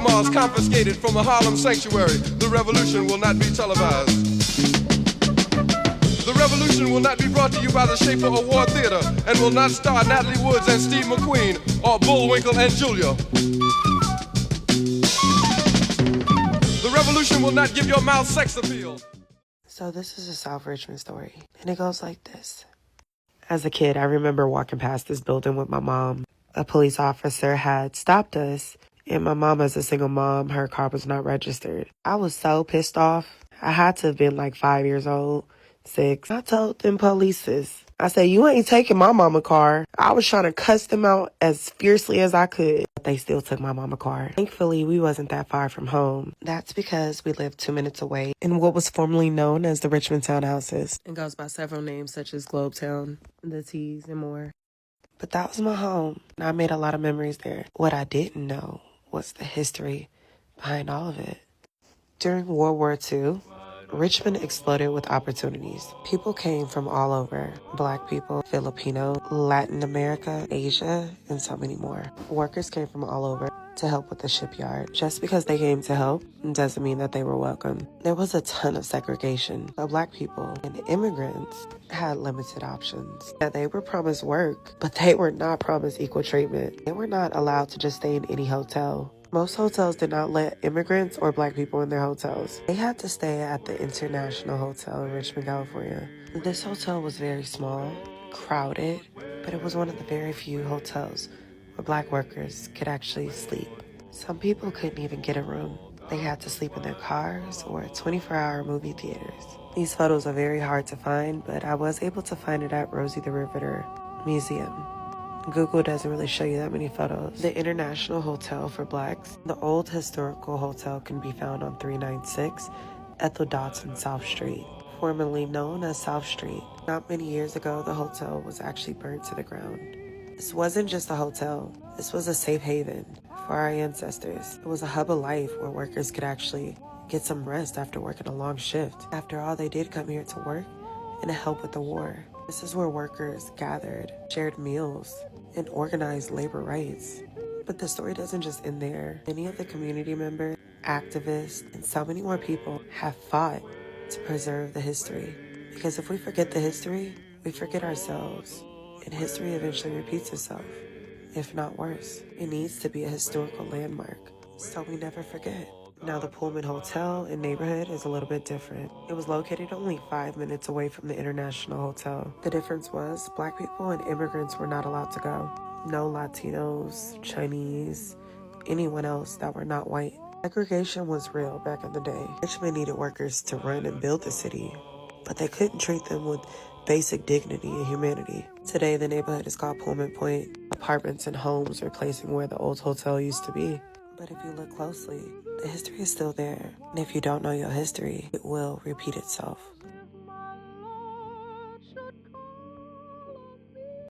grandmas confiscated from a Harlem sanctuary. The revolution will not be televised. The revolution will not be brought to you by the Schaefer Award Theater and will not star Natalie Woods and Steve McQueen or Bullwinkle and Julia. The revolution will not give your mouth sex appeal. So this is a South Richmond story, and it goes like this. As a kid, I remember walking past this building with my mom. A police officer had stopped us, and my mom, as a single mom, her car was not registered. I was so pissed off. I had to have been like 5 years old, 6. I told them polices, I said, you ain't taking my mama car. I was trying to cuss them out as fiercely as I could, but they still took my mama car. Thankfully, we wasn't that far from home. That's because we lived 2 minutes away in what was formerly known as the Richmond Townhouses. It goes by several names such as Globetown, the T's, and more. But that was my home, and I made a lot of memories there. What I didn't know was the history behind all of it. During World War II, Richmond exploded with opportunities. People came from all over. Black people, Filipino, Latin America, Asia, and so many more. Workers came from all over to help with the shipyard. Just because they came to help doesn't mean that they were welcome. There was a ton of segregation. But Black people and immigrants had limited options. Yeah, they were promised work, but they were not promised equal treatment. They were not allowed to just stay in any hotel. Most hotels did not let immigrants or Black people in their hotels. They had to stay at the International Hotel in Richmond, California. This hotel was very small, crowded, but it was one of the very few hotels where Black workers could actually sleep. Some people couldn't even get a room. They had to sleep in their cars or at 24-hour movie theaters. These photos are very hard to find, but I was able to find it at Rosie the Riveter Museum. Google doesn't really show you that many photos. The International Hotel for Blacks, the old historical hotel, can be found on 396 Ethel Dodson South Street, formerly known as South Street. Not many years ago, the hotel was actually burnt to the ground. This wasn't just a hotel. This was a safe haven for our ancestors. It was a hub of life where workers could actually get some rest after working a long shift. After all, they did come here to work and to help with the war. This is where workers gathered, shared meals, and organized labor rights. But the story doesn't just end there. Many of the community members, activists, and so many more people have fought to preserve the history. Because if we forget the history, we forget ourselves. And history eventually repeats itself, if not worse. It needs to be a historical landmark, so we never forget. Now, the Pullman Hotel and neighborhood is a little bit different. It was located only 5 minutes away from the International Hotel. The difference was Black people and immigrants were not allowed to go. No Latinos, Chinese, anyone else that were not white. Segregation was real back in the day. Richmond needed workers to run and build the city, but they couldn't treat them with basic dignity and humanity. Today, the neighborhood is called Pullman Point. Apartments and homes replacing where the old hotel used to be. But if you look closely, the history is still there. And if you don't know your history, it will repeat itself.